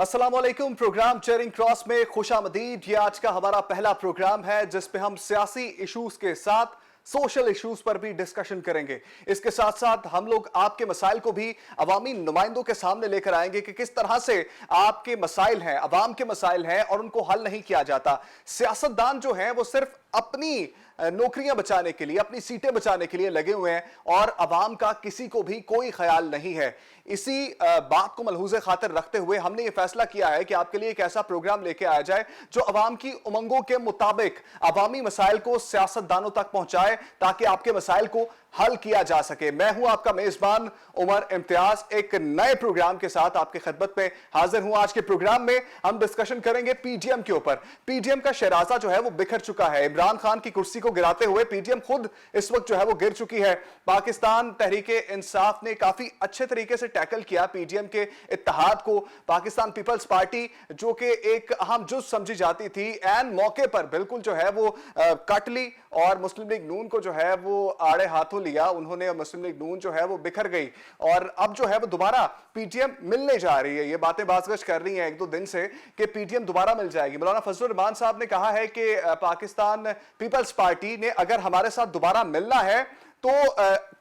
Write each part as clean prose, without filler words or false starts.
अस्सलाम वालेकुम। Programme chairing cross में खुशामदीद। ये आज का हमारा पहला प्रोग्राम है जिस पे हम सियासी इश्यूज के साथ सोशल इश्यूज पर भी डिस्कशन करेंगे। इसके साथ साथ हम लोग आपके मसाइल को भी अवामी नुमाइंदों के सामने लेकर आएंगे कि किस तरह से आपके मसाइल हैं, अवाम के मसाइल हैं और उनको हल नहीं किया जाता। सियासतदान जो हैं वो सिर्फ अपनी नौकरियां बचाने के लिए, अपनी सीटें बचाने के लिए लगे हुए हैं और अवाम का किसी को भी कोई ख्याल नहीं है। इसी बात को मलहूज़े खातिर रखते हुए हमने ये फैसला किया है कि आपके लिए एक ऐसा प्रोग्राम लेके आया जाए जो अवाम की उमंगों के मुताबिक अवामी मसाइल को सियासतदानों तक पहुंचाए ताकि आपके मसाइल को हल किया जा सके। मैं हूं आपका मेजबान उमर इम्तियाज, एक नए प्रोग्राम के साथ आपकी खिदमत में हाजिर हूं। आज के प्रोग्राम में हम डिस्कशन करेंगे पीडीएम के ऊपर। पीडीएम का शराजा जो है वो बिखर चुका है। इमरान खान की कुर्सी को गिराते हुए पीडीएम खुद इस वक्त जो है वो गिर चुकी है। पाकिस्तान तहरीके इंसाफ ने काफी अच्छे तरीके से टैकल किया पीडीएम के इत्तेहाद को। पाकिस्तान पीपल्स पार्टी जो कि एक अहम जुज़ समझी जाती थी, एन मौके पर बिल्कुल जो है वो कट ली और मुस्लिम लीग नून को जो है वो आड़े हाथों लिया उन्होंने। मुस्लिम लीग नून जो है वो बिखर गई और अब जो है वो दोबारा पीडीएम मिलने जा रही है। ये बातें बाज़गश कर रही हैं एक दो दिन से कि पीडीएम दोबारा मिल जाएगी। मौलाना फजलुर रहमान साहब ने कहा है कि पाकिस्तान पीपल्स पार्टी ने अगर हमारे साथ दोबारा मिलना है तो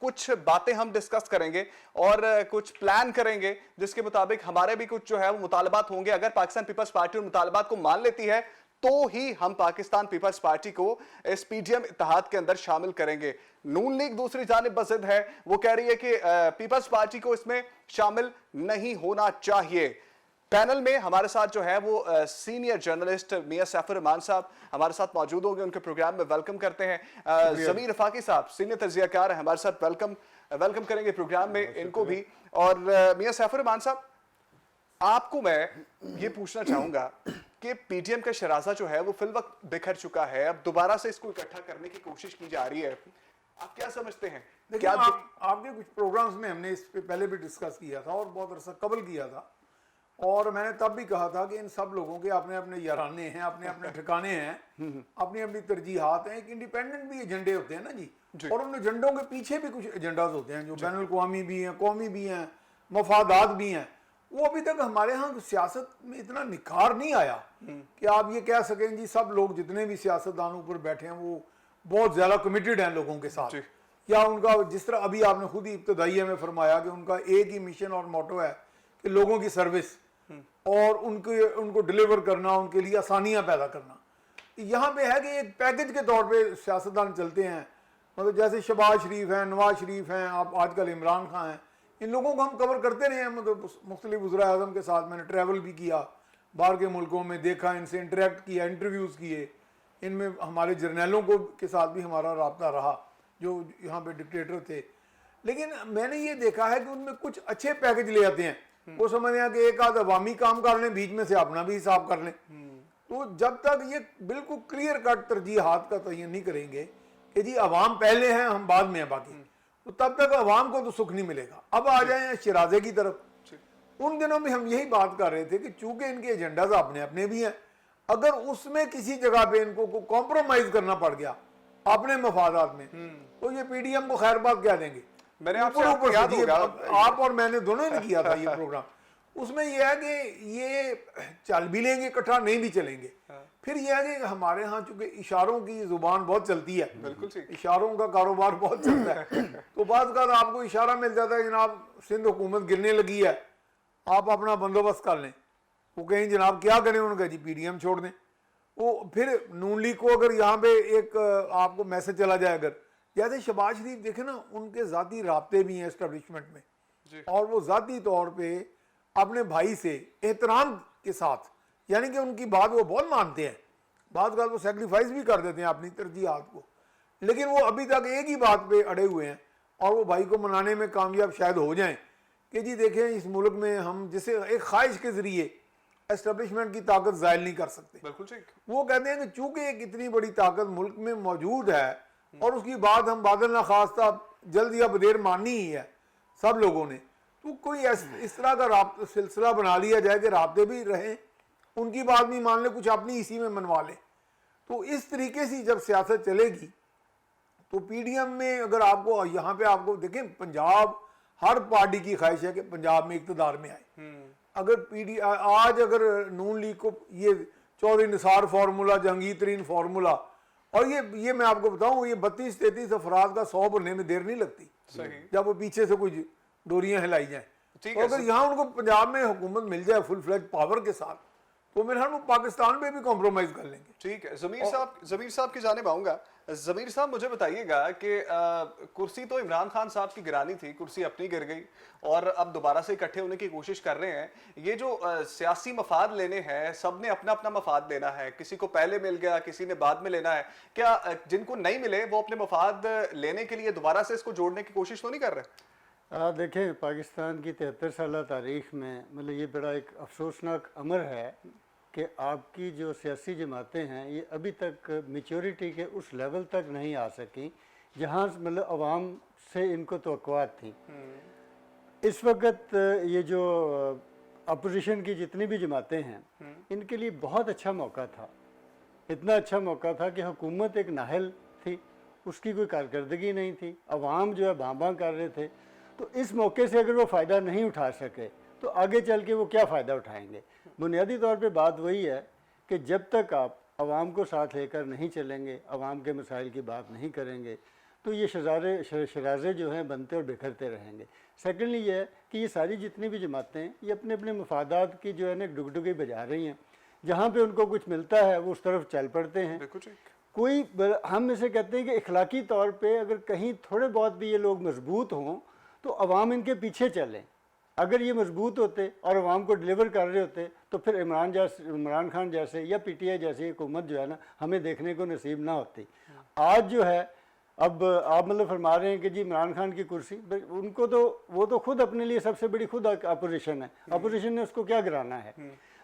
कुछ बातें हम डिस्कस करेंगे और कुछ प्लान करेंगे जिसके मुताबिक हमारे भी कुछ जो है वो मुतालबात होंगे। अगर पाकिस्तान पीपल्स पार्टी उन मुतालबात को मान लेती है तो ही हम पाकिस्तान पीपल्स पार्टी को इस पीडीएम इत्तेहाद के अंदर शामिल करेंगे। नून लीग दूसरी जानिब बज़िद है, वो कह रही है कि पीपल्स पार्टी को इसमें शामिल नहीं होना चाहिए। पैनल में हमारे साथ जो है वो सीनियर जर्नलिस्ट मियां सैफुर रहमान साहब हमारे साथ मौजूद होंगे। उनके प्रोग्राम में वेलकम करते हैं। ज़मीर रफाकी साहब सीनियर तज्ज़ियाकार हैं हमारे साथ, वेलकम करेंगे प्रोग्राम में इनको भी। और मियां सैफुर रहमान साहब, आपको मैं ये पूछना चाहूंगा कि पीडीएम का शराजा जो है वो फिल वक्त बिखर चुका है, अब दोबारा से इसको इकट्ठा करने की कोशिश की जा रही है, आप क्या समझते हैं? क्या आपके कुछ प्रोग्राम्स में हमने इस पे पहले भी डिस्कस किया था और बहुत अरसा कबल किया था और मैंने तब भी कहा था कि इन सब लोगों के अपने अपने याराने हैं, अपने अपने ठिकाने हैं, अपनी अपनी तरजीहात हैं। एक इंडिपेंडेंट भी एजेंडे होते हैं ना जी, और उन एजेंडों के पीछे भी कुछ एजेंडाज होते हैं जो बैनुल अक़वामी भी हैं, कौमी भी हैं, मफादात भी हैं। वो अभी तक हमारे यहाँ सियासत में इतना निखार नहीं आया कि आप ये कह सकें जी सब लोग जितने भी सियासतदानों पर बैठे हैं वो बहुत ज़्यादा कमिटेड हैं लोगों के साथ, या उनका जिस तरह अभी आपने खुद ही इब्तदाइया में फरमाया कि उनका एक ही मिशन और मोटो है कि लोगों की सर्विस और उनको डिलीवर करना, उनके लिए आसानियाँ पैदा करना। यहाँ पे है कि एक पैकेज के तौर पे सियासतदान चलते हैं, मतलब जैसे शहबाज शरीफ हैं, नवाज शरीफ हैं, आप आजकल इमरान खान हैं, इन लोगों को हम कवर करते रहे हैं। मतलब मुख्तलिफ वज़ीर आज़म के साथ मैंने ट्रैवल भी किया, बाहर के मुल्कों में देखा, इनसे इंटरेक्ट किया, इंटरव्यूज़ किए, इनमें हमारे जर्नलों को के साथ भी हमारा रब्ता रहा जो यहाँ पे डिक्टेटर थे। लेकिन मैंने ये देखा है कि उनमें कुछ अच्छे पैकेज ले आते हैं, वो समझते हैं कि एक आध अवामी काम कर लें, बीच में से अपना भी हिसाब कर लें। तो जब तक ये बिल्कुल क्लियर कट तरजीहात का तयन नहीं करेंगे कि जी अवाम पहले हैं हम बाद में हैं बाकी, तो तब तक अवाम को तो सुख नहीं मिलेगा। अब आ जाए शराजे की तरफ। उन दिनों में हम यही बात कर रहे थे कि चूंकि इनके एजेंडाज अपने अपने भी हैं, अगर उसमें किसी जगह पे इनको को कॉम्प्रोमाइज करना पड़ गया अपने मफादात में, तो ये पीडीएम को खैर बात क्या देंगे। मैंने आपसे आप और मैंने दोनों ने किया था ये प्रोग्राम, उसमें यह है कि ये चल भी लेंगे इकट्ठा, नहीं भी चलेंगे। फिर यह है कि हमारे यहाँ चूंकि इशारों की जुबान बहुत चलती है, बिल्कुल इशारों का कारोबार बहुत चलता है, तो बाद का आपको इशारा मिल जाता है जनाब सिंध हुकूमत गिरने लगी है, आप अपना बंदोबस्त कर लें। वो कहें जनाब क्या करें, उन्होंने कहा जी पीडीएम छोड़ दें। वो फिर नून लीग को अगर यहाँ पे एक आपको मैसेज चला जाए, अगर जैसे शहबाज शरीफ देखे ना, उनके ज़ाती राब्ते भी हैं एस्टेब्लिशमेंट में, और वो ज़ाती तौर पे अपने भाई से एहतराम के साथ, यानी कि उनकी बात वो बहुत मानते हैं, बात वो सेक्रीफाइस भी कर देते हैं अपनी तरजीहात को, लेकिन वो अभी तक एक ही बात पे अड़े हुए हैं और वो भाई को मनाने में कामयाब शायद हो जाएं कि जी देखें इस मुल्क में हम जिसे एक ख्वाहिश के ज़रिए एस्टेब्लिशमेंट की ताकत ज़ायल नहीं कर सकते। बिल्कुल ठीक। वो कहते हैं कि चूंकि एक इतनी बड़ी ताकत मुल्क में मौजूद है और उसकी बात हम बादल ना खास्ता जल्द या बदेर माननी ही है सब लोगों ने, तो कोई इस तरह का सिलसिला बना लिया जाए कि राब्ते भी रहें, उनकी बात भी मान ले, कुछ अपनी इसी में मनवा ले। तो इस तरीके से जब सियासत चलेगी तो पीडीएम में अगर आपको यहाँ पे आपको देखें, पंजाब हर पार्टी की ख्वाहिश है कि पंजाब में इक़्तिदार में आए, अगर आज अगर नून लीग को ये चौधरी निसार फार्मूला, जहांगीर तरीन फार्मूला, और ये मैं आपको बताऊं, ये 32-33 अफराद का 100 बनने में देर नहीं लगती सही। जब वो पीछे से कुछ डोरियां हिलाई जाएं। ठीक तो है, अगर यहाँ उनको पंजाब में हुकूमत मिल जाए फुल फ्लैज पावर के साथ, तो मेरे ख्याल में पाकिस्तान में भी कॉम्प्रोमाइज कर लेंगे। ठीक है, जमीर साहब की जानिब आऊंगा। जमीर साहब, मुझे बताइएगा कि कुर्सी तो इमरान खान साहब की गिरानी थी, कुर्सी अपनी गिर गई और अब दोबारा से इकट्ठे होने की कोशिश कर रहे हैं। ये जो सियासी मफाद लेने हैं, सब ने अपना अपना मफाद लेना है, किसी को पहले मिल गया, किसी ने बाद में लेना है। क्या जिनको नहीं मिले वो अपने मफाद लेने के लिए दोबारा से इसको जोड़ने की कोशिश तो नहीं कर रहे? देखें, पाकिस्तान की 73 साल तारीख़ में मतलब ये बड़ा एक अफसोसनाक अमर है कि आपकी जो सियासी जमातें हैं ये अभी तक मेच्योरिटी के उस लेवल तक नहीं आ सकी जहाँ मतलब अवाम से इनको तवक्कुआत थी। इस वक्त ये जो अपोजिशन की जितनी भी जमातें हैं इनके लिए बहुत अच्छा मौका था। इतना अच्छा मौका था कि हुकूमत एक नाहल थी, उसकी कोई कारकर्दगी नहीं थी, अवाम जो है भां कर रहे थे। तो इस मौके से अगर वो फ़ायदा नहीं उठा सके तो आगे चल के वो क्या फ़ायदा उठाएंगे। बुनियादी तौर पे बात वही है कि जब तक आप आवाम को साथ लेकर नहीं चलेंगे, आवाम के मसाइल की बात नहीं करेंगे, तो ये शराजे जो हैं बनते और बिखरते रहेंगे। सेकेंडली ये है कि ये सारी जितनी भी जमातें हैं ये अपने अपने मफादात की जो है ना डुगडुगी बजा रही हैं। जहाँ पे उनको कुछ मिलता है वो उस तरफ चल पड़ते हैं। कोई हम इसे कहते हैं कि इखलाकी तौर पे अगर कहीं थोड़े बहुत भी ये लोग मजबूत हों तो अवाम इनके पीछे चलें। अगर ये मजबूत होते और अवाम को डिलीवर कर रहे होते तो फिर इमरान खान जैसे या पीटीआई जैसी हुकूमत जो है ना हमें देखने को नसीब ना होती। आज जो है अब आप मतलब फरमा रहे हैं कि जी इमरान खान की कुर्सी, उनको तो वो तो खुद अपने लिए सबसे बड़ी खुद अपोजिशन है, अपोजिशन ने उसको क्या गिराना है।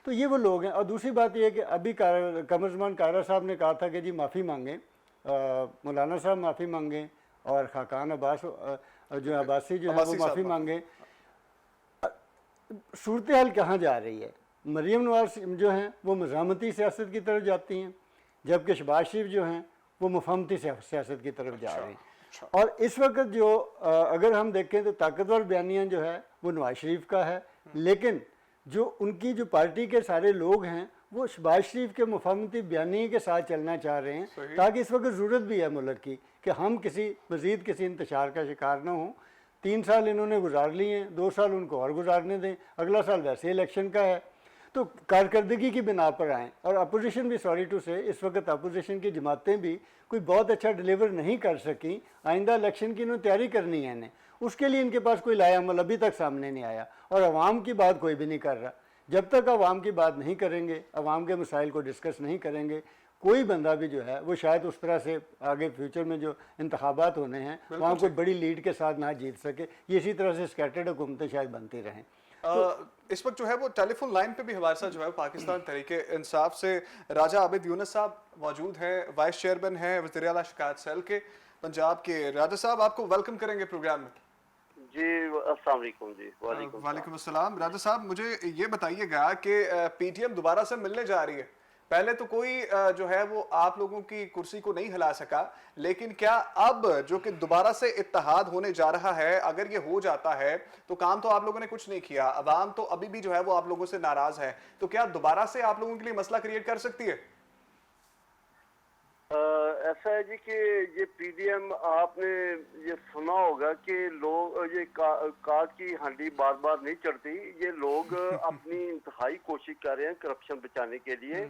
तो ये वो लोग हैं। और दूसरी बात ये है कि अभी कमरजमान कारा साहब ने कहा था कि जी माफ़ी मांगें, मौलाना साहब माफ़ी मांगें और खाकान अब्बास जो अब्बासी जो है वो माफ़ी मांगे। सूरत हाल कहाँ जा रही है? मरीम नवाज जो हैं वो मज़ामती सियासत की तरफ जाती हैं, जबकि शहबाज शरीफ जो हैं वो मुफाहमती सियासत की तरफ जा रहे हैं। और इस वक्त जो अगर हम देखें तो ताकतवर बयानियाँ जो है वो नवाज शरीफ का है, लेकिन जो उनकी जो पार्टी के सारे लोग हैं वो शहबाज शरीफ के मुफाहमती बयानी के साथ चलना चाह रहे हैं, ताकि इस वक्त ज़रूरत भी है मुल्क की कि हम मज़ीद किसी इंतशार का शिकार ना हों। 3 साल इन्होंने गुजार लिए हैं, 2 साल उनको और गुजारने दें, अगला साल वैसे इलेक्शन का है। तो कारकर्दगी की बिना पर आएँ। और अपोजिशन भी सॉरी टू से इस वक्त अपोजिशन की जमातें भी कोई बहुत अच्छा डिलीवर नहीं कर सकी। आइंदा इलेक्शन की इन्होंने तैयारी करनी है इन्हें, उसके लिए इनके पास कोई लाया अमल अभी तक सामने नहीं आया। और आवाम की बात कोई भी नहीं कर रहा। जब तक आवाम की बात नहीं करेंगे, आवाम के मसाइल को डिस्कस नहीं करेंगे, कोई बंदा भी जो है वो शायद उस तरह से आगे फ्यूचर में जो इंतखाबात होने हैं वहाँ कोई बड़ी लीड के साथ ना जीत सके। ये इसी तरह से स्कैटर्ड हुकूमतें शायद बनती रहें। इस वक्त जो है वो टेलीफोन लाइन पे भी हमारे साथ जो है पाकिस्तान तहरीके इंसाफ से राजा आबिद यूनुस साहब मौजूद हैं, वाइस चेयरमैन हैं वज़ीर आला शिकायत सेल के पंजाब के। राजा साहब, आपको वेलकम करेंगे प्रोग्राम में। जी अस्सलाम वालेकुम। जी वालेकुम अस्सलाम। राजा साहब, मुझे ये बताइएगा कि पीटीएम दोबारा से मिलने जा रही है। पहले तो कोई जो है वो आप लोगों की कुर्सी को नहीं हिला सका, लेकिन क्या अब जो कि दोबारा से इत्तेहाद होने जा रहा है, अगर ये हो जाता है तो काम तो आप लोगों ने कुछ नहीं किया, अवाम तो अभी भी जो है वो आप लोगों से नाराज है, तो क्या दोबारा से आप लोगों के लिए मसला क्रिएट कर सकती है? ऐसा है जी कि ये पीडीएम आपने ये सुना होगा कि लोग ये काट की हांडी बार बार नहीं चढ़ती। ये लोग अपनी इंतहाई कोशिश कर रहे हैं करप्शन बचाने के लिए,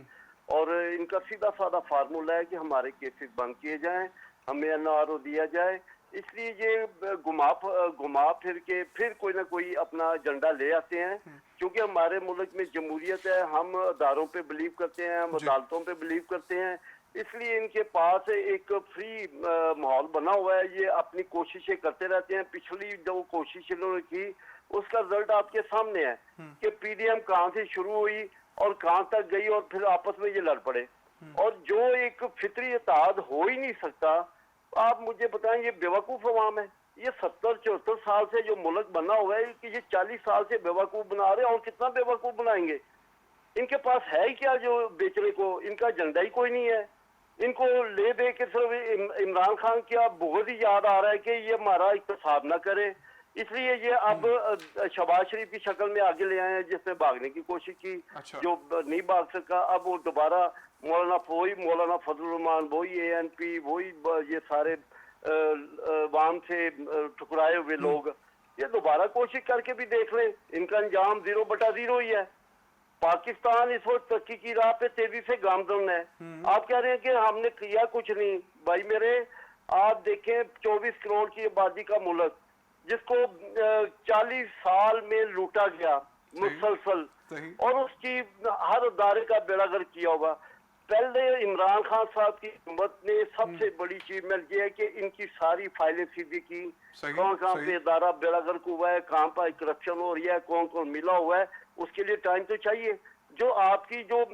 और इनका सीधा साधा फार्मूला है कि हमारे केसेस बंद किए जाएं, हमें एनआरओ दिया जाए। इसलिए ये घुमा फिर के फिर कोई ना कोई अपना एजेंडा ले आते हैं। क्योंकि हमारे मुल्क में जमहूरियत है, हम अदारों पे बिलीव करते हैं, हम अदालतों पे बिलीव करते हैं, इसलिए इनके पास एक फ्री माहौल बना हुआ है। ये अपनी कोशिशें करते रहते हैं। पिछली जो कोशिश इन्होंने की उसका रिजल्ट आपके सामने है कि पीडीएम कहाँ से शुरू हुई और कहाँ तक गई, और फिर आपस में ये लड़ पड़े। और जो एक फितरी इत्तेहाद हो ही नहीं सकता, आप मुझे बताएं, ये बेवकूफ अवाम है। ये 70-74 साल से जो मुल्क बना हुआ है कि ये 40 साल से बेवकूफ बना रहे हैं, और कितना बेवकूफ बनाएंगे। इनके पास है क्या जो बेचने को? इनका एजेंडा ही कोई नहीं है। इनको ले दे के सिर्फ इमरान खान क्या बहुत ही याद आ रहा है कि ये हमारा इक्तसाब ना करे, اس لیے یہ اب شہباز شریف کی شکل میں آگے لے آئے ہیں جس نے بھاگنے کی کوشش کی, جو نہیں بھاگ سکا. اب وہ دوبارہ مولانا فضل الرحمان, وہی اے این پی, وہی یہ سارے عوام سے ٹکرائے ہوئے لوگ, یہ دوبارہ کوشش کر کے بھی دیکھ لیں, ان کا انجام 0/0 ہی ہے. پاکستان اس وقت ترقی کی راہ پہ تیزی سے گامزن ہے. آپ کہہ رہے ہیں کہ ہم نے کیا کچھ نہیں. بھائی میرے, آپ دیکھیں 24 کروڑ کی آبادی کا ملک جس کو 40 سال میں لوٹا گیا مسلسل, اور اس کی ہر ادارے کا بیڑا گرک کیا ہوگا. پہلے عمران خان صاحب کی حکومت نے سب سے بڑی اچیومنٹ یہ ہے کہ ان کی ساری فائلیں سیدھی کی, کہاں پہ ادارہ بیڑا گرک ہوا ہے, کہاں پہ کرپشن ہو رہی ہے, کون ملا ہوا ہے. اس کے لیے ٹائم تو چاہیے. جو آپ کی جو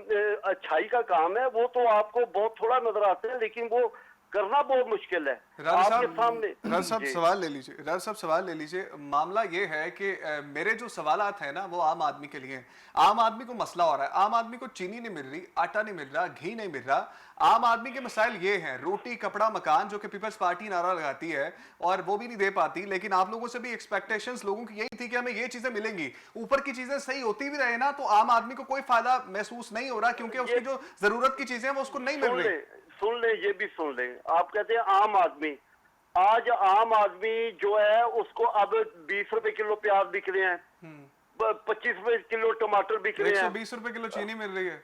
اچھائی کا کام ہے وہ تو آپ کو بہت تھوڑا نظر آتا ہے, لیکن وہ کرنا بہت مشکل ہے آپ کے سامنے. راز صاحب سوال لے لیجیے, راز صاحب سوال لے لیجیے. معاملہ یہ ہے کہ میرے جو سوالات ہیں نا وہ عام آدمی کے لیے ہیں. عام آدمی کو مسئلہ ہو رہا ہے, عام آدمی کو چینی نہیں مل رہی, آٹا نہیں مل رہا, گھی نہیں مل رہا. عام آدمی کے مسائل یہ ہیں, روٹی کپڑا مکان, جو کہ پیپلز پارٹی نعرہ لگاتی ہے اور وہ بھی نہیں دے پاتی. لیکن آپ لوگوں سے بھی ایکسپیکٹیشنز لوگوں کی یہی تھی کہ ہمیں یہ چیزیں ملیں گی. اوپر کی چیزیں صحیح ہوتی بھی رہے نا تو عام آدمی کو کوئی فائدہ محسوس نہیں ہو رہا, کیونکہ اس کی جو ضرورت کی چیزیں ہیں وہ اس کو نہیں مل رہی. سن لیں, یہ بھی سن لیں. آپ کہتے ہیں عام آدمی, آج عام آدمی جو ہے اس کو اب 20 روپے کلو پیاز بک رہے ہیں, 25 روپے کلو ٹماٹر بک رہے ہیں, 120 روپے کلو چینی مل رہی ہے,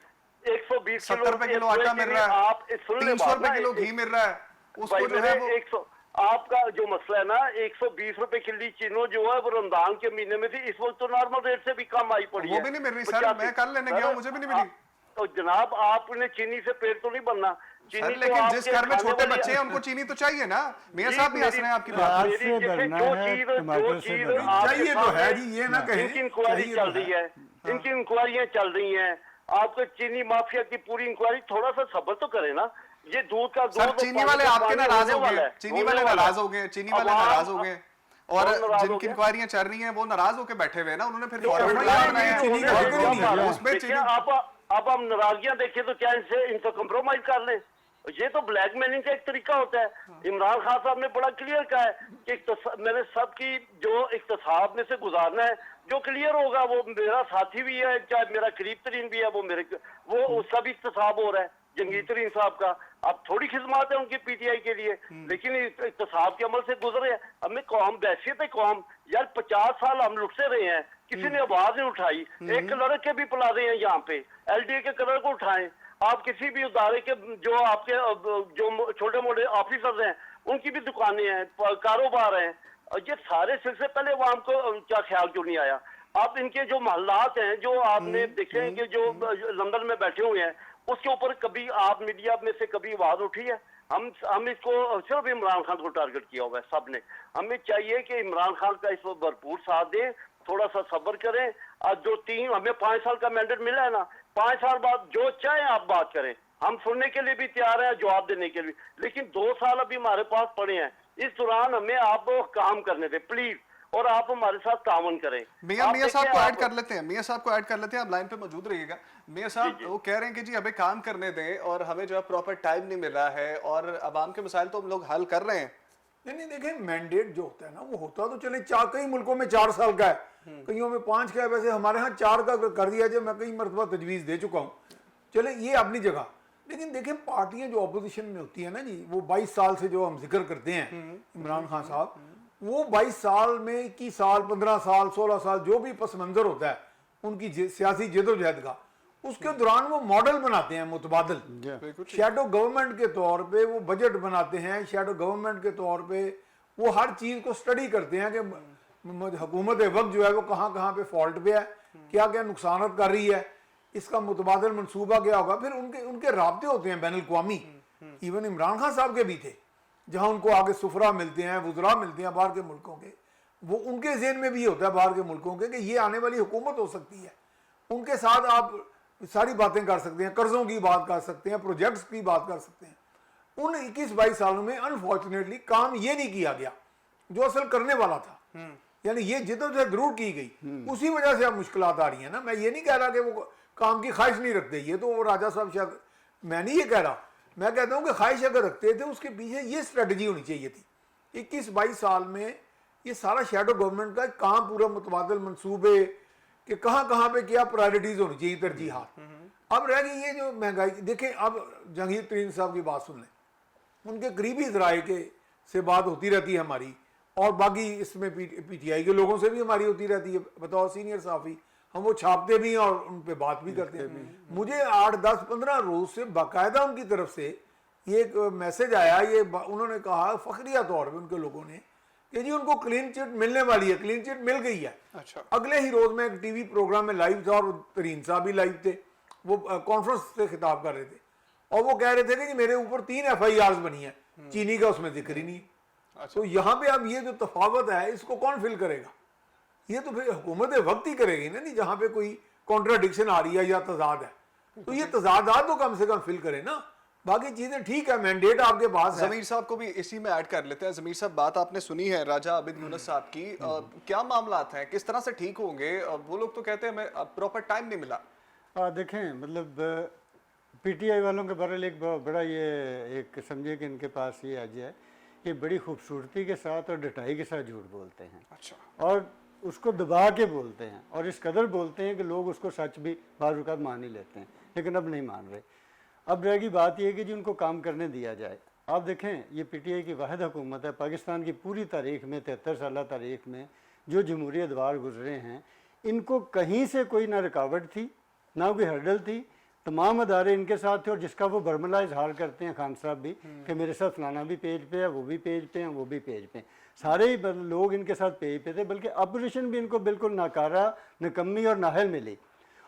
120 70 روپے کلو آٹا مل رہا ہے, 300 روپے کلو گھی مل رہا ہے. اس کو جو ہے وہ آپ کا جو مسئلہ ہے نا 120 روپے کلو چینو جو ہے وہ رمضان کے مہینے میں تھی, اس وقت تو نارمل ریٹ سے بھی کم آئی پڑی ہے. وہ بھی نہیں مل رہی سر, میں کل لینے گیا ہوں, مجھے بھی نہیں ملی. تو جناب آپ نے چینی سے پیٹ تو نہیں بننا. سر لیکن جس گھر میں چھوٹے بچے ہیں ان کو چینی تو چاہیے نا. میاں صاحب بھی ہنس رہے ہیں آپ کی بات. چاہیے تو ہے جی, یہ نہ کہیں. ان کی انکوائری چل رہی ہے, ان کی انکوائریاں چل رہی ہیں. آپ کو چینی مافیا کی پوری انکوائری, تھوڑا سا صبر تو کرے نا. یہ دودھ کا سر چینی والے آپ کے ناراض ہو گئے, چینی والے ناراض ہو گئے, چینی والے ناراض ہو گئے, اور جن کی انکوائریاں چل رہی ہیں وہ ناراض ہو کے بیٹھے ہوئے نا. انہوں نے پھر اب ہم ناراضگیاں دیکھیں تو کیا ان سے کمپرومائز کر لیں؟ یہ تو بلیک میلنگ کا ایک طریقہ ہوتا ہے. عمران خان صاحب نے بڑا کلیئر کہا ہے کہ میں نے سب کی جو اقتصاب میں سے گزارنا ہے, جو کلیئر ہوگا وہ میرا ساتھی بھی ہے, چاہے میرا قریب ترین بھی ہے, وہ اس کا بھی اقتصاب ہو رہا ہے. جنگی ترین صاحب کا اب تھوڑی خدمات ہے ان کی پی ٹی آئی کے لیے, لیکن اقتصاب کے عمل سے گزرے ہیں. ہمیں قوم بحثیت ہے قوم, یار 50 سال ہم لٹتے رہے ہیں, کسی نے آواز نہیں اٹھائی. ایک کلر کے بھی پلا رہے ہیں یہاں پہ, ایل ڈی اے کے کلر کو اٹھائیں. آپ کسی بھی ادارے کے جو آپ کے جو چھوٹے موٹے آفیسرز ہیں ان کی بھی دکانیں ہیں, کاروبار ہیں, یہ سارے سلسلے پہلے عوام کو کیا خیال کیوں نہیں آیا؟ آپ ان کے جو محلات ہیں جو آپ نے دیکھے ہیں کہ جو لندن میں بیٹھے ہوئے ہیں, اس کے اوپر کبھی آپ میڈیا میں سے کبھی آواز اٹھی ہے؟ ہم اس کو صرف عمران خان کو ٹارگٹ کیا ہوا ہے سب نے. ہمیں چاہیے کہ عمران خان کا اس وقت بھرپور ساتھ دیں, تھوڑا سا صبر کریں. جو ہمیں 5 سال کا مینڈیٹ ملا ہے نا, 5 سال بعد جو چاہیں آپ بات کریں, ہم سننے کے لیے بھی تیار ہیں, جواب دینے کے لیے. لیکن 2 سال ابھی ہمارے پاس پڑے ہیں, اس دوران ہمیں آپ کام کرنے دیں پلیز, اور آپ ہمارے ساتھ تعاون کریں. میاں صاحب کو ایڈ کر لیتے ہیں, میاں صاحب کو ایڈ کر لیتے ہیں, آپ لائن پہ موجود رہیے گا. میاں صاحب وہ کہہ رہے ہیں کہ جی ہمیں کام کرنے دیں, اور ہمیں جو ہے پراپر ٹائم نہیں مل رہا ہے, اور عوام کے مسائل تو ہم لوگ حل کر رہے ہیں. نہیں دیکھیں, مینڈیٹ جو ہوتا ہے نا وہ ہوتا تو چلے کئی ملکوں میں 4 سال کا ہے, کئیوں میں 5 کا ہے. ویسے ہمارے ہاں 4 کا کر دیا جائے, میں کئی مرتبہ تجویز دے چکا ہوں, چلے یہ اپنی جگہ. لیکن دیکھیں پارٹیاں جو اپوزیشن میں ہوتی ہیں نا جی, وہ 22 سال سے جو ہم ذکر کرتے ہیں عمران خان صاحب, وہ 22 سال میں 21 سال 15 سال 16 سال جو بھی پس منظر ہوتا ہے ان کی سیاسی جد و جہد کا, اس کے دوران وہ ماڈل بناتے ہیں متبادل. شیڈو گورنمنٹ کے طور پہ وہ بجٹ بناتے ہیں, شیڈو گورنمنٹ کے طور پہ وہ ہر چیز کو سٹڈی کرتے ہیں کہ حکومت وقت جو ہے وہ کہاں کہاں پہ فالٹ پہ ہے, کیا کیا نقصانات کر رہی ہے, اس کا متبادل منصوبہ کیا ہوگا. پھر ان کے رابطے ہوتے ہیں بین الاقوامی, ایون عمران خان صاحب کے بھی تھے, جہاں ان کو آگے سفرا ملتے ہیں, وزراء ملتے ہیں باہر کے ملکوں کے, وہ ان کے ذہن میں بھی ہوتا ہے باہر کے ملکوں کے کہ یہ آنے والی حکومت ہو سکتی ہے. ان کے ساتھ آپ ساری باتیں کر سکتے ہیں, قرضوں کی بات کر سکتے ہیں, پروجیکٹس کی بات کر سکتے ہیں. ان 21-22 سالوں میں انفارچونیٹلی کام یہ نہیں کیا گیا جو اصل کرنے والا تھا. یعنی یہ جدوجہد ضرور کی گئی, اسی وجہ سے اب مشکلات آ رہی ہیں نا. میں یہ نہیں کہہ رہا کہ وہ کام کی خواہش نہیں رکھتے, یہ تو وہ راجہ صاحب شاید, میں نہیں یہ کہہ رہا, میں کہتا ہوں کہ خواہش اگر رکھتے تھے اس کے پیچھے یہ اسٹریٹجی ہونی چاہیے تھی. 21-22 سال میں ये सारा शेडो गवर्नमेंट का कहाँ पूरा मुतबादल मंसूबे कि कहाँ पे क्या प्रायोरिटीज होनी चाहिए, तरजीहात। अब रह गई ये जो महंगाई। देखें अब जहांगीर तरीन साहब की बात सुन लें, उनके करीबी ज़राए के से बात होती रहती है हमारी, और बाकी इसमें PTI के लोगों से भी हमारी होती रहती है बतौर सीनियर सहाफ़ी। हम वो छापते भी हैं और उन पे बात भी करते हैं। मुझे 8, 10, 15 रोज से बाकायदा उनकी तरफ से ये एक मैसेज आया, ये उन्होंने कहा फखरिया तौर पे उनके लोगों ने कि जी उनको क्लीन चिट मिलने वाली है, क्लीन चिट मिल गई है। अच्छा। अगले ही रोज मैं एक टीवी प्रोग्राम में लाइव था और तरीन साहब भी लाइव थे, वो कॉन्फ्रेंस से खिताब कर रहे थे और वो कह रहे थे कि जी मेरे ऊपर 3 FIRs बनी है, चीनी का उसमें जिक्र ही नहीं है। तो यहाँ पे अब ये जो तफावत है इसको कौन फिल करेगा? ये तो फिर हुकूमत वक्त ही करेगी ना, नहीं जहाँ पे कोई कॉन्ट्राडिक्शन आ रही है या तजाद है, तो ये तजादात तो कम से कम फिल करे ना। बाकी चीजें ठीक है, मैंडेट आपके पास है। जमीर साहब को भी इसी में ऐड कर लेते हैं। जमीर साहब, बात आपने सुनी है राजा आबिद यूनुस साहब की, क्या मामलात हैं, किस तरह से ठीक होंगे? वो लोग तो कहते हैं हमें प्रॉपर टाइम नहीं मिला। देखें मतलब PTI वालों के बारे में एक बड़ा ये एक समझिए कि इनके पास ये आज है कि बड़ी खूबसूरती के साथ और डटाई के साथ झूठ बोलते हैं। अच्छा। और उसको दबा के बोलते हैं और इस कदर बोलते हैं कि लोग उसको सच भी बाज़ औक़ात मान ही लेते हैं, लेकिन अब नहीं मान रहे। अब रहेगी बात यह कि जी उनको काम करने दिया जाए। आप देखें ये PTI की वाहिद हुकूमत है पाकिस्तान की पूरी तारीख़ में, 73 साल तारीख़ में जो जमहूरी अदवार गुजरे हैं, इनको कहीं से कोई ना रुकावट थी ना कोई हर्डल थी। तमाम अदारे इनके साथ थे और जिसका वो बरमला इजहार करते हैं खान साहब भी कि मेरे साथ फलाना भी पेज पे है, वो भी पेज पे हैं, वो भी पेज पे हैं, सारे ही लोग इनके साथ पेज पे थे। बल्कि अपोजिशन भी इनको बिल्कुल नाकारा, निकम्मी और नाहल मिली।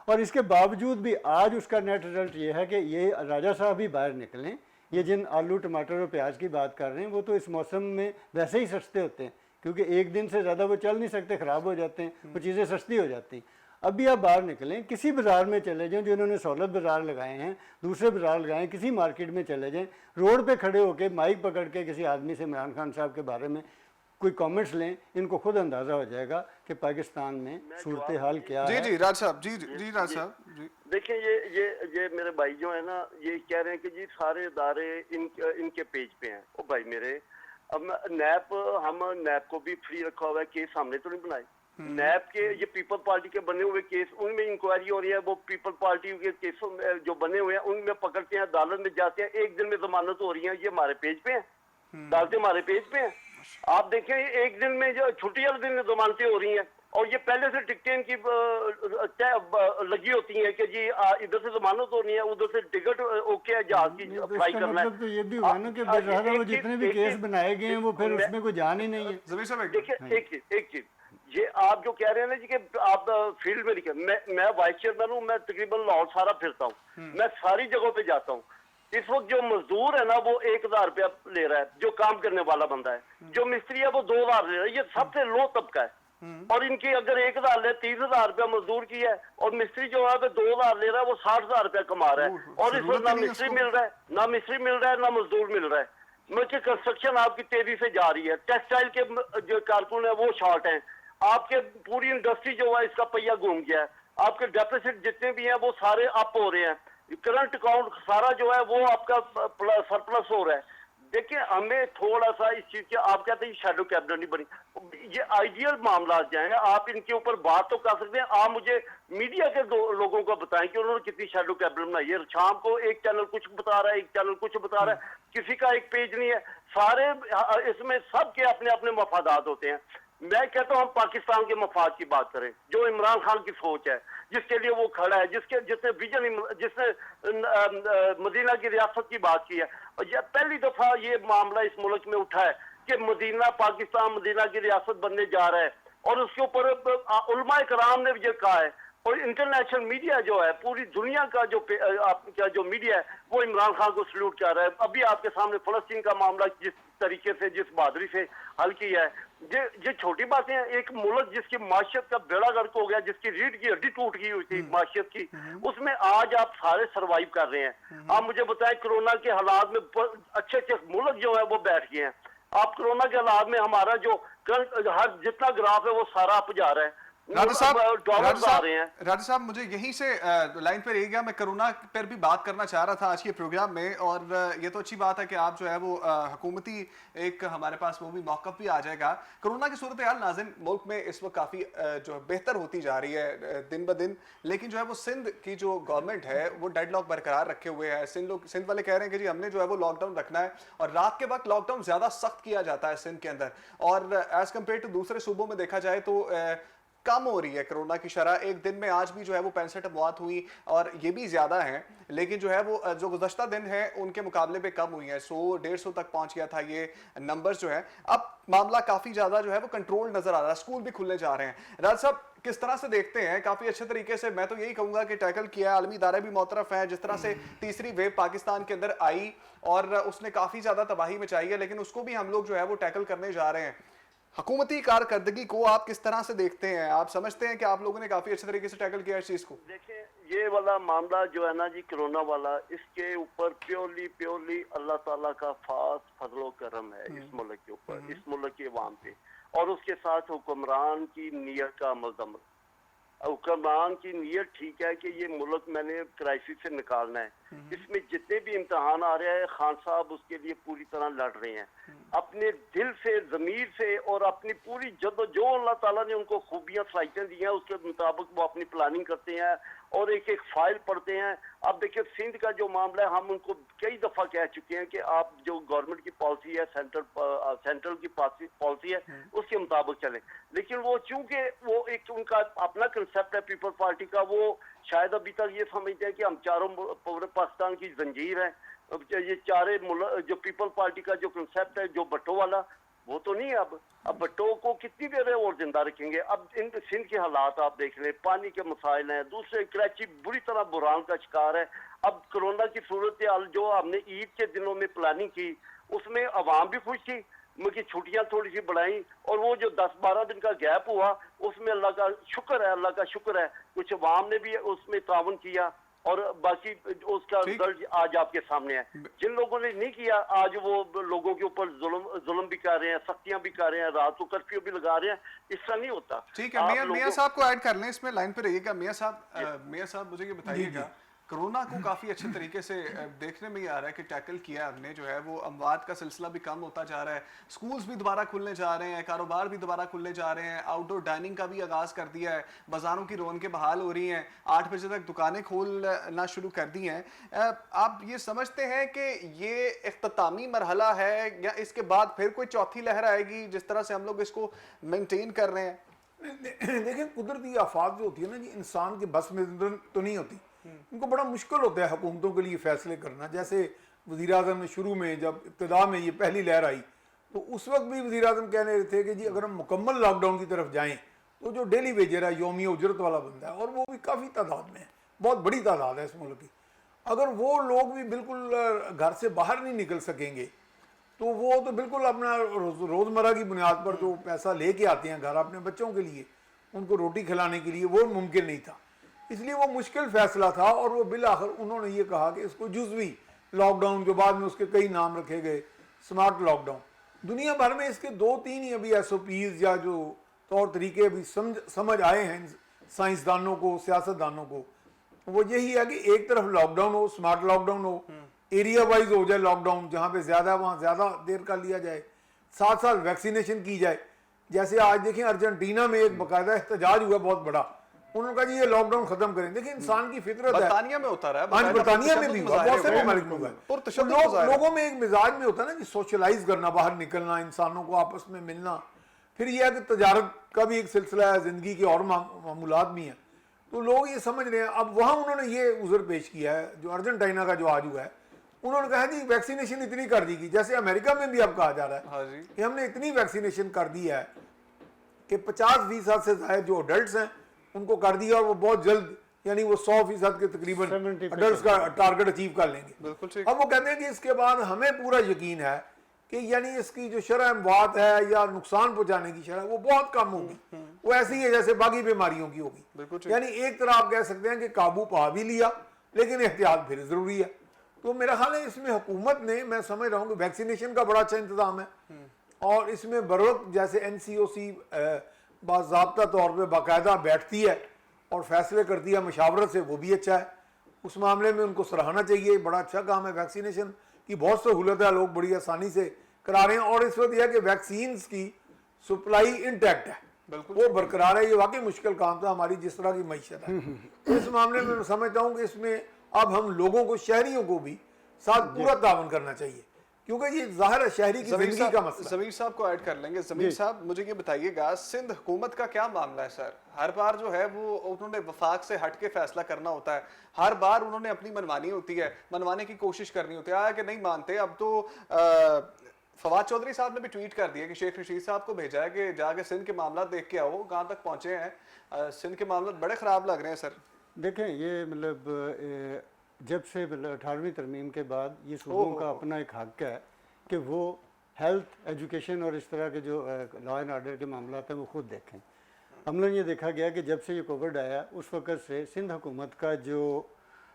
और इसके बावजूद भी आज उसका नेट रिजल्ट ये है कि ये राजा साहब भी बाहर निकलें। ये जिन आलू टमाटर और प्याज की बात कर रहे हैं वो तो इस मौसम में वैसे ही सस्ते होते हैं, क्योंकि एक दिन से ज़्यादा वो चल नहीं सकते, ख़राब हो जाते हैं, वो चीज़ें सस्ती हो जाती हैं। अभी आप बाहर निकलें, किसी बाज़ार में चले जाएं, जो इन्होंने सहूलत बाज़ार लगाए हैं, दूसरे बाज़ार लगाएं, किसी मार्केट में चले जाएं, रोड पे खड़े होकर माइक पकड़ के किसी आदमी से इमरान खान साहब के बारे में कोई कमेंट्स लें, इनको खुद अंदाज़ा हो जाएगा कि पाकिस्तान में सूरत हाल क्या है। जी राज साहब, जी राज साहब जी। देखिए ये मेरे भाई जो है ना, ये कह रहे हैं कि जी सारे इदारे इनके पेज पे हैं। ओ भाई मेरे, अब हम नैप को भी फ्री रखा हुआ है, केस हमने तो नहीं बनाए। नैब के ये पीपल पार्टी के बने हुए केस, उनमें इंक्वायरी हो रही है, वो पीपल पार्टी के केसों में जो बने हुए हैं उनमें पकड़ते हैं, अदालत में जाते हैं, एक दिन में जमानत हो रही है। ये हमारे पेज पे हैं, अदालतें हमारे पेज पे हैं। आप देखें एक दिन में जो छुट्टी वाले दिन में जमानतें हो रही हैं और ये पहले से टिकटें इनकी लगी होती हैं कि जी इधर से जमानत होनी है, उधर से टिकट ओके है, जहाज की फ्लाई करना है। मतलब तो ये भी हुआ ना कि बेचारा वो जितने भी केस बनाए गए हैं वो फिर उसमें कोई जान ही नहीं है। देखिए एक चीज ये आप जो कह रहे हैं ना जी कि आप फील्ड में लिखे, मैं वाइस चेयरमैन हूँ, मैं तकरीबन लाहौर सारा फिरता हूँ, मैं सारी जगहों पे जाता हूँ। इस वक्त जो मजदूर है ना वो 1000 रुपया ले रहा है, जो काम करने वाला बंदा है। जो मिस्त्री है वो 2000 ले रहा है। ये सबसे लो तबका है। और इनकी अगर 1000 ले, 30,000 रुपया मजदूर की है, और मिस्त्री जो है 2000 ले रहा है, वो 60,000 रुपया कमा रहा है। और इस वक्त ना मिस्त्री मिल रहा है, ना मिस्त्री मिल रहा है, ना मजदूर मिल रहा है। मतलब कंस्ट्रक्शन आपकी तेजी से जा रही है। टेक्सटाइल के जो कारकुन है वो शॉर्ट है। आपके पूरी इंडस्ट्री जो है इसका पहिया घूम गया है। आपके डेफिसिट जितने भी हैं वो सारे अप हो रहे हैं। करंट अकाउंट सारा जो है वो आपका सरप्लस हो रहा है। देखिए हमें थोड़ा सा इस चीज के, आप कहते हैं शैडो कैबिनेट नहीं बनी, ये आइडियल मामला जाएंगे। आप इनके ऊपर बात तो कर सकते हैं। आप मुझे मीडिया के लोगों को बताएं कि उन्होंने कितनी शैडो कैबिनेट बनाई है। शाम को एक चैनल कुछ बता रहा है, एक चैनल कुछ बता रहा है, किसी का एक पेज नहीं है। सारे इसमें सबके अपने अपने मफादात होते हैं। मैं कहता हूं हम पाकिस्तान के मफाद की बात करें, जो इमरान खान की सोच है, जिसके लिए वो खड़ा है, जिसने विजन, जिसने मदीना की रियासत की बात की है। और यह पहली दफा ये मामला इस मुल्क में उठा है कि मदीना पाकिस्तान मदीना की रियासत बनने जा रहा है, और उसके ऊपर उलमाए कराम ने भी ये कहा है। और इंटरनेशनल मीडिया जो है, पूरी दुनिया का जो मीडिया है वो इमरान खान को सल्यूट कर रहा है। अभी आपके सामने फलस्तीन का मामला जिस तरीके से, जिस बहादुरी से हल किया है, ये छोटी बातें हैं। एक मुल्क जिसकी माशियत का बेड़ा गर्क हो गया, जिसकी रीढ़ की हड्डी टूट गई हुई थी माशियत की, उसमें आज आप सारे सरवाइव कर रहे हैं। आप मुझे बताएं कोरोना के हालात में अच्छे अच्छे मुल्क जो है वो बैठ गए हैं। आप कोरोना के हालात में हमारा जो हर जितना ग्राफ है वो सारा अप जा रहा है। राजा साहब डॉलर्स आ रहे हैं। राजा साहब मुझे यहीं से लाइन पर रह गया, मैं कोरोना पर भी बात करना चाह रहा था आज के प्रोग्राम में, और ये तो अच्छी बात है कि आप जो है वो हुकूमती एक हमारे पास वो भी मौक़िफ़ भी आ जाएगा। कोरोना की सूरत हाल नाज़रीन मुल्क में इस वक्त काफ़ी जो बेहतर होती जा रही है दिन ब दिन, लेकिन जो है वो सिंध की जो गवर्नमेंट है वो डेडलॉक बरकरार रखे हुए है। सिंध वाले कह रहे हैं कि जी हमने जो है वो लॉकडाउन रखना है, और रात के वक्त लॉकडाउन ज़्यादा सख्त किया जाता है सिंध के अंदर, और एज़ कम्पेयर टू दूसरे सूबों में देखा जाए तो कम हो रही है कोरोना की शरह। एक दिन में आज भी जो है वो 65 मौत हुई, और ये भी ज़्यादा हैं, लेकिन जो है वो जो गुज़श्ता दिन है उनके मुकाबले पे कम हुई है। 100-150 तक पहुंच गया था ये नंबर्स जो है। अब मामला काफ़ी ज़्यादा जो है वो कंट्रोल नज़र आ रहा है, स्कूल भी खुलने जा रहे हैं। राज साहब किस तरह से देखते हैं? काफ़ी अच्छे तरीके से मैं तो यही कहूँगा कि टैकल किया है, आलमी इदारे भी मोतरफ हैं। जिस तरह से तीसरी वेव पाकिस्तान के अंदर आई और उसने काफ़ी ज़्यादा तबाही मचाई है, लेकिन उसको भी हम लोग जो है वो टैकल करने जा रहे हैं। हुकूमती कारकर्दगी को आप किस तरह से देखते हैं? आप समझते हैं कि आप लोगों ने काफी अच्छे तरीके से टैकल किया इस चीज को? देखिए, ये वाला मामला जो है ना जी, कोरोना वाला, इसके ऊपर प्योरली अल्लाह ताला का खास फजलो करम है इस मुल्क के ऊपर, इस मुल्क के अवाम पे, और उसके साथ हुक्मरान की नीयत का अमल। हुक्मरान की नीयत ठीक है कि ये मुल्क मैंने क्राइसिस से निकालना है। इसमें जितने भी इम्तहान आ रहे हैं, खान साहब उसके लिए पूरी तरह लड़ रहे हैं, अपने दिल से, ज़मीर से, और अपनी पूरी जो अल्लाह ताला ने उनको खूबियाँ सलाहियतें दी हैं उसके मुताबिक वो अपनी प्लानिंग करते हैं और एक एक फाइल पढ़ते हैं। अब देखिए सिंध का जो मामला है, हम उनको कई दफ़ा कह चुके हैं कि आप जो गवर्नमेंट की पॉलिसी है, सेंट्रल की पॉलिसी है, उसके मुताबिक चलें। लेकिन वो चूंकि वो एक उनका अपना कंसेप्ट है पीपल्स पार्टी का, वो शायद अभी तक ये समझते हैं कि हम चारों पूरे पाकिस्तान की जंजीर है। ये चारे जो पीपल पार्टी का जो कंसेप्ट है, जो भट्टो वाला, वो तो नहीं है। अब भट्टो को कितनी देर और जिंदा रखेंगे? अब इन सिंध के हालात आप देख लें, पानी के मसाइल हैं, दूसरे कराची बुरी तरह बुरान का शिकार है। अब कोरोना की सूरत हाल जो हमने ईद के दिनों में प्लानिंग की, उसमें अवाम भी खुश थी, उनकी छुट्टियां थोड़ी सी बढ़ाई, और वो जो 10-12 दिन का गैप हुआ उसमें अल्लाह का शुक्र है कुछ अवाम ने भी उसमें तावन किया, और बाकी उसका रिजल्ट आज आपके सामने है। जिन लोगों ने नहीं किया, आज वो लोगों के ऊपर जुल्म भी कर रहे हैं, सख्तियां भी कर रहे हैं, रात को कर्फ्यू भी लगा रहे हैं। इसका नहीं होता। ठीक है, मियां साहब को ऐड कर लें इसमें, लाइन पे रहिएगा। मियां साहब मुझे ये बताइएगा, कोरोना को काफ़ी अच्छे तरीके से देखने में ही आ रहा है कि टैकल किया हमने, जो है वो अमवात का सिलसिला भी कम होता जा रहा है, स्कूल्स भी दोबारा खुलने जा रहे हैं, कारोबार भी दोबारा खुलने जा रहे हैं, आउटडोर डाइनिंग का भी आगाज़ कर दिया है, बाज़ारों की रौनकें बहाल हो रही हैं, 8 बजे तक दुकानें खोलना शुरू कर दी हैं। आप ये समझते हैं कि ये इख्तितामी मरहला है, या इसके बाद फिर कोई चौथी लहर आएगी जिस तरह से हम लोग इसको मेनटेन कर रहे हैं? देखिए, कुदरती आफात जो होती है ना जी, इंसान के बस में तो नहीं होती। उनको बड़ा मुश्किल होता है हुकूमतों के लिए फैसले करना। जैसे वज़ीर आज़म ने शुरू में, जब इब्तिदा में ये पहली लहर आई, तो उस वक्त भी वज़ीर आज़म कह रहे थे कि जी अगर हम मुकम्मल लॉकडाउन की तरफ जाएं तो जो डेली वेजर है, यौमी उजरत वाला बंदा है, और वो भी काफ़ी तादाद में है, बहुत बड़ी तादाद है इस मुल्क की, अगर वो लोग भी बिल्कुल घर से बाहर नहीं निकल सकेंगे तो वो तो बिल्कुल अपना रोज़मर्रा की बुनियाद पर जो पैसा लेके आते हैं घर अपने बच्चों के लिए, उनको रोटी खिलाने के लिए, वो मुमकिन नहीं था। इसलिए वो मुश्किल फैसला था, और वो बिल आखिर उन्होंने ये कहा कि इसको जुज़वी लॉकडाउन, जो बाद में उसके कई नाम रखे गए, स्मार्ट लॉकडाउन। दुनिया भर में इसके 2-3 ही अभी SOPs या जो तौर तरीके अभी समझ आए हैं साइंसदानों को, सियासतदानों को, वो यही है कि एक तरफ लॉकडाउन हो, स्मार्ट लॉकडाउन हो, एरिया वाइज हो जाए लॉकडाउन, जहाँ पे ज़्यादा वहाँ ज़्यादा देर का लिया जाए, साथ साथ वैक्सीनेशन की जाए। जैसे आज देखें अर्जेंटीना में एक बाकायदा एहतजाज हुआ बहुत बड़ा, उन्होंने कहा जी ये लॉकडाउन खत्म करें। देखिए इंसान की फितरत है, बर्तानिया में होता रहा है, हाँ बर्तानिया में भी हुआ, बहुत से ममालिक में हुआ है। लोगों में एक मिजाज में होता है ना कि सोशलाइज करना, बाहर निकलना, इंसानों को आपस में मिलना, फिर यह है कि तजारत का भी एक सिलसिला है, जिंदगी के और मामूलात भी हैं, तो लोग ये समझ रहे हैं। अब वहाँ उन्होंने ये उज़र पेश किया है, जो अर्जेंटीना का जो आज हुआ है, उन्होंने कहा जी वैक्सीनेशन इतनी कर दी गई, जैसे अमेरिका में भी अब कहा जा रहा है, हाँ जी, कि हमने इतनी वैक्सीनेशन कर दी है कि 50% से ज़्यादा जो अडल्ट हैं उनको कर दिया, और वो बहुत जल्द, यानी वो 100% के तकरीबन अडल्ट का टारगेट अचीव कर लेंगे। अब वो कहते हैं कि इसके बाद हमें पूरा यकीन है कि यानी इसकी जो शरह अमवात है या नुकसान पहुंचाने की शरह वो बहुत कम होगी, वो ऐसी है जैसे बाकी बीमारियों की होगी। यानी एक तरह आप कह सकते हैं कि काबू पा भी लिया, लेकिन एहतियात फिर जरूरी है। तो मेरा ख्याल है इसमें हुकूमत ने, मैं समझ रहा हूँ कि वैक्सीनेशन का बड़ा अच्छा इंतजाम है, और इसमें बरोक्त जैसे NCOC बाज़ाब्ता तौर पे बाकायदा बैठती है और फैसले करती है मशावरत से, वो भी अच्छा है। उस मामले में उनको सराहना चाहिए, बड़ा अच्छा काम है। वैक्सीनेशन की बहुत सहूलत है, लोग बड़ी आसानी से करा रहे हैं। और इस वक्त यह है कि वैक्सीन्स की सप्लाई इंटैक्ट है, वो बरकरार है। ये वाकई मुश्किल काम था हमारी जिस तरह की मईशत है। इस मामले में मैं समझता हूँ कि इसमें अब हम लोगों को, शहरियों को भी साथ पूरा तावन करना चाहिए, क्योंकि ये जाहिर है शहरी की जिंदगी का मसला। ज़मीर साहब को ऐड कर लेंगे। ज़मीर साहब, मुझे ये बताइएगा, सिंध हुकूमत का क्या मामला है सर? हर बार जो है वो उन्होंने वफाक से हट के फैसला करना होता है, हर बार उन्होंने अपनी मनमानी होती है, मनवाने की कोशिश करनी होती है। आया कि नहीं मानते। अब तो फवाद चौधरी साहब ने भी ट्वीट कर दिया कि शेख रशीद साहब को भेजा है कि जाके सिंध के मामला देख के आओ। कहाँ तक पहुंचे हैं? सिंध के मामला बड़े ख़राब लग रहे हैं सर। देखें, ये मतलब जब से मतलब 18वीं तरमीम के बाद ये सूबों का अपना एक हक है कि वो हेल्थ, एजुकेशन और इस तरह के जो लॉ एंड आर्डर के मामला हैं वो खुद देखें। हम लोग ये देखा गया कि जब से ये कोविड आया उस वक़्त से सिंध हुकूमत का जो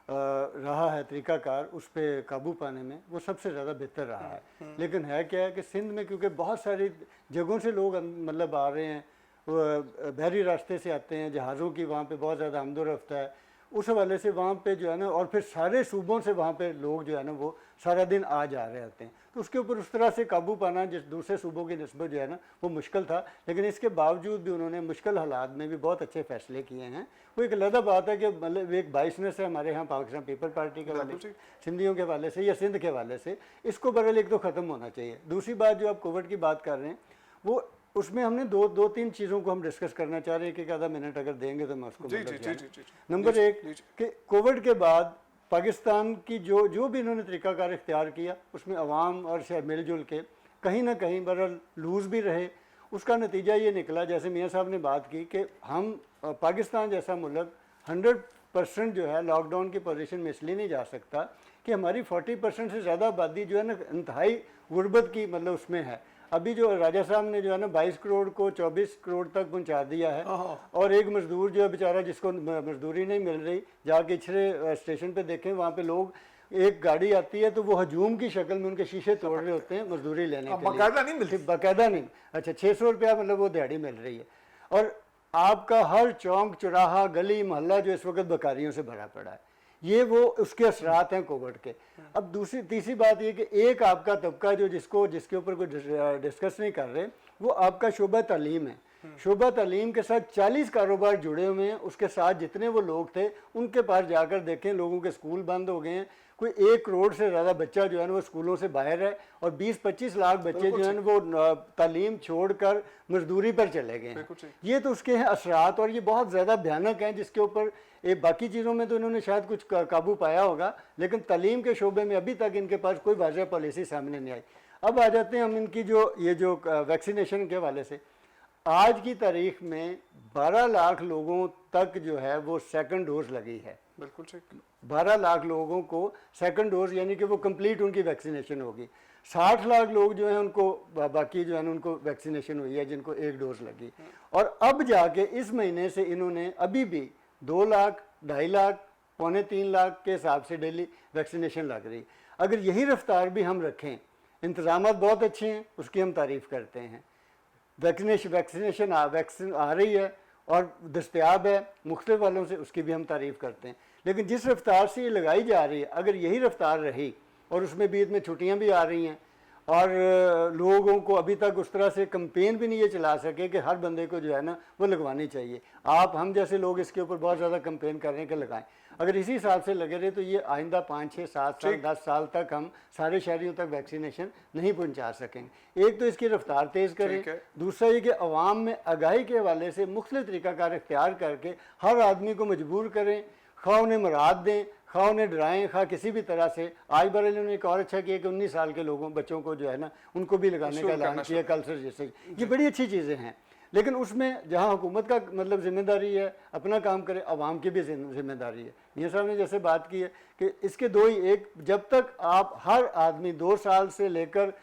रहा है तरीक़ाकार उस पर काबू पाने में वो सबसे ज़्यादा बेहतर रहा है। लेकिन है क्या है कि सिंध में क्योंकि बहुत सारी जगहों से लोग मतलब आ रहे हैं, बहरी रास्ते से आते हैं, जहाज़ों की वहाँ पे बहुत ज़्यादा आमदोरफ्त है, उस हवाले से वहाँ पे जो है ना, और फिर सारे सूबों से वहाँ पे लोग जो है ना वो सारा दिन आ जा रहे होते हैं, तो उसके ऊपर उस तरह से काबू पाना जिस दूसरे सूबों की निस्बत जो है ना वो मुश्किल था। लेकिन इसके बावजूद भी उन्होंने मुश्किल हालात में भी बहुत अच्छे फैसले किए हैं। वो एक अलग बात है कि मतलब एक बाइसनेस है हमारे यहाँ पाकिस्तान पीपल पार्टी के हवाले से, सिंधियों के हवाले से या सिंध के हवाले से, इसको बहरहाल एक तो ख़त्म होना चाहिए। दूसरी बात जो आप कोविड की बात कर रहे हैं वो उसमें हमने दो तीन चीज़ों को हम डिस्कस करना चाह रहे हैं कि आधा मिनट अगर देंगे तो मैं उसको नंबर एक कि कोविड के बाद पाकिस्तान की जो भी इन्होंने तरीक़ाकार इख्तियार किया उसमें अवाम और शहर मिलजुल के कहीं ना कहीं बहरहाल लूज़ भी रहे। उसका नतीजा ये निकला, जैसे मियाँ साहब ने बात की, कि हम पाकिस्तान जैसा मुल्क 100% जो है लॉकडाउन की पोजीशन में इसलिए नहीं जा सकता कि हमारी 40% से ज़्यादा आबादी जो है ना इंतहाई गुर्बत की मतलब उसमें है। अभी जो राजा साहब ने जो है ना 22 करोड़ को 24 करोड़ तक पहुंचा दिया है, और एक मजदूर जो है बेचारा जिसको मजदूरी नहीं मिल रही, जाके इछरे स्टेशन पे देखें वहाँ पे लोग, एक गाड़ी आती है तो वो हजूम की शक्ल में उनके शीशे तोड़ रहे होते हैं मजदूरी लेने के लिए। बाकायदा नहीं मिलती, बाकायदा नहीं। अच्छा, 600 रुपया मतलब वो दिहाड़ी मिल रही है, और आपका हर चौंक चौराहा गली मोहल्ला जो इस वक्त बकारियों से भरा पड़ा है। ये वो उसके असरात हैं कोविड के। अब तीसरी बात ये कि एक आपका तबका जो जिसके ऊपर कोई डिस्कस नहीं कर रहे, वो आपका शोबा तालीम है। शोबा तालीम के साथ 40 कारोबार जुड़े हुए हैं। उसके साथ जितने वो लोग थे उनके पास जाकर देखें, लोगों के स्कूल बंद हो गए हैं। कोई 1 करोड़ से ज़्यादा बच्चा जो है ना वो स्कूलों से बाहर है, और 20-25 लाख बच्चे जो है ना वो तालीम छोड़कर मजदूरी पर चले गए हैं। ये तो उसके हैं असरात, और ये बहुत ज़्यादा भयानक हैं, जिसके ऊपर बाकी चीज़ों में तो इन्होंने शायद कुछ काबू पाया होगा, लेकिन तालीम के शोबे में अभी तक इनके पास कोई वाज़ेह पॉलिसी सामने नहीं आई। अब आ जाते हैं हम इनकी जो वैक्सीनेशन के हवाले से। आज की तारीख में 12 लाख लोगों तक जो है वो सेकंड डोज लगी है। बिल्कुल ठीक। 12 लाख लोगों को सेकंड डोज, यानी कि वो कंप्लीट उनकी वैक्सीनेशन होगी। 60 लाख लोग जो हैं उनको बाकी जो है ना उनको वैक्सीनेशन हुई है, जिनको 1 डोज लगी। और अब जाके इस महीने से इन्होंने अभी भी 2 लाख, 2.5 लाख, 2.25 लाख के हिसाब से डेली वैक्सीनेशन लग रही। अगर यही रफ्तार भी हम रखें, इंतजाम बहुत अच्छे हैं, उसकी हम तारीफ़ करते हैं। वैक्सीन आ रही है और दस्तयाब है मुख्तलिफ वालों से, उसकी भी हम तारीफ़ करते हैं। लेकिन जिस रफ्तार से ये लगाई जा रही है, अगर यही रफ्तार रही, और उसमें बीच में छुट्टियां भी आ रही हैं, और लोगों को अभी तक उस तरह से कैंपेन भी नहीं ये चला सके कि हर बंदे को जो है ना वो लगवानी चाहिए। हम जैसे लोग इसके ऊपर बहुत ज़्यादा कैंपेन कर रहे हैं कि लगाएं। अगर इसी हिसाब से लगे रहे तो ये आइंदा 5, 6, 7 साल, 10 साल तक हम सारे शहरियों तक वैक्सीनेशन नहीं पहुंचा सकेंगे। एक तो इसकी रफ्तार तेज़ करें, दूसरा ये कि अवाम में आगाही के हवाले से मुख्तलिफ तरीक़ाकार इख्तियार करके हर आदमी को मजबूर करें, खा उन्हें मुराद दें, खा उन्हें डराएं, खा किसी भी तरह से। आज बरल ने एक और अच्छा किया कि 19 साल के बच्चों को जो है ना उनको भी लगाने का ऐलान किया कल से। जैसे ये बड़ी अच्छी चीज़ें हैं, लेकिन उसमें जहाँ हुकूमत का मतलब जिम्मेदारी है अपना काम करे, अवाम की भी जिम्मेदारी है। मियाँ साहब ने जैसे बात की है कि इसके दो ही, एक जब तक आप हर आदमी 2 साल से लेकर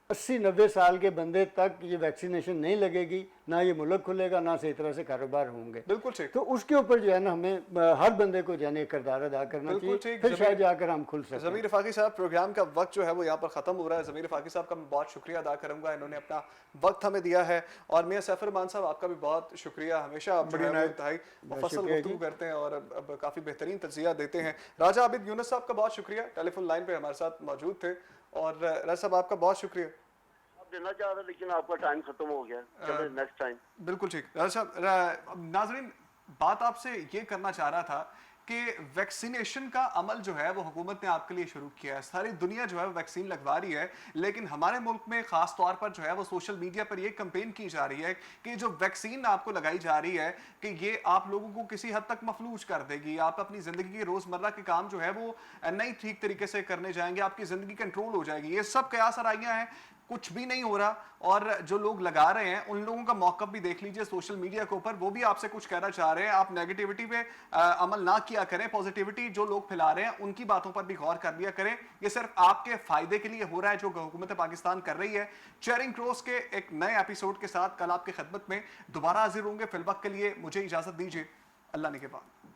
80-90 साल के बंदे तक ये वैक्सीनेशन नहीं लगेगी, ना ये मुल्क खुलेगा, ना सही तरह से कारोबार होंगे। बिल्कुल ठीक। तो उसके ऊपर जो है ना हमें हर बंदे को जो है ना किरदार अदा करना बिल्कुल चाहिए, ठीक। फिर शायद जाकर हम खुल सकें। ज़मीर फाकी साहब, प्रोग्राम का वक्त जो है वो यहाँ पर ख़त्म हो रहा है। ज़मीर फाकी साहब का मैं बहुत शुक्रिया अदा करूँगा, इन्होंने अपना वक्त हमें दिया है। और मियां सैफुर रहमान साहब, आपका भी बहुत शुक्रिया। हमेशा आप जो है वो इंतहाई मुफस्सल गुफ्तगू करते हैं और अब काफ़ी बेहतरीन तज्ज़िया देते हैं। राजा आबिद यूनुस साहब का बहुत शुक्रिया, टेलीफोन लाइन पे हमारे साथ मौजूद थे। और राजा साहब, आपका बहुत शुक्रिया। आप देना चाह रहे लेकिन आपका टाइम खत्म हो गया, चलो नेक्स्ट टाइम। बिल्कुल ठीक। राजा साहब, नाजरीन, बात आपसे ये करना चाह रहा था कि वैक्सीनेशन का अमल जो है वो हुकूमत ने आपके लिए शुरू किया है। सारी दुनिया जो है वैक्सीन लगवा रही है, लेकिन हमारे मुल्क में ख़ास तौर पर जो है वो सोशल मीडिया पर ये कैंपेन की जा रही है कि जो वैक्सीन आपको लगाई जा रही है कि ये आप लोगों को किसी हद तक मफलूज कर देगी, आप अपनी ज़िंदगी के रोज़मर्रा के काम जो है वो नहीं ठीक तरीके से करने जाएंगे, आपकी ज़िंदगी कंट्रोल हो जाएगी। ये सब कयास आराइयाँ हैं, कुछ भी नहीं हो रहा। और जो लोग लगा रहे हैं उन लोगों का मौक़िफ़ भी देख लीजिए सोशल मीडिया के ऊपर, वो भी आपसे कुछ कहना चाह रहे हैं। आप नेगेटिविटी पे अमल ना किया करें, पॉजिटिविटी जो लोग फैला रहे हैं उनकी बातों पर भी गौर कर लिया करें। ये सिर्फ आपके फ़ायदे के लिए हो रहा है जो हुकूमत पाकिस्तान कर रही है। चेयरिंग क्रॉस के एक नए एपिसोड के साथ कल आपकी खिदमत में दोबारा हाजिर होंगे। फिल वक्त के लिए मुझे इजाज़त दीजिए, अल्लाह ने के बाद।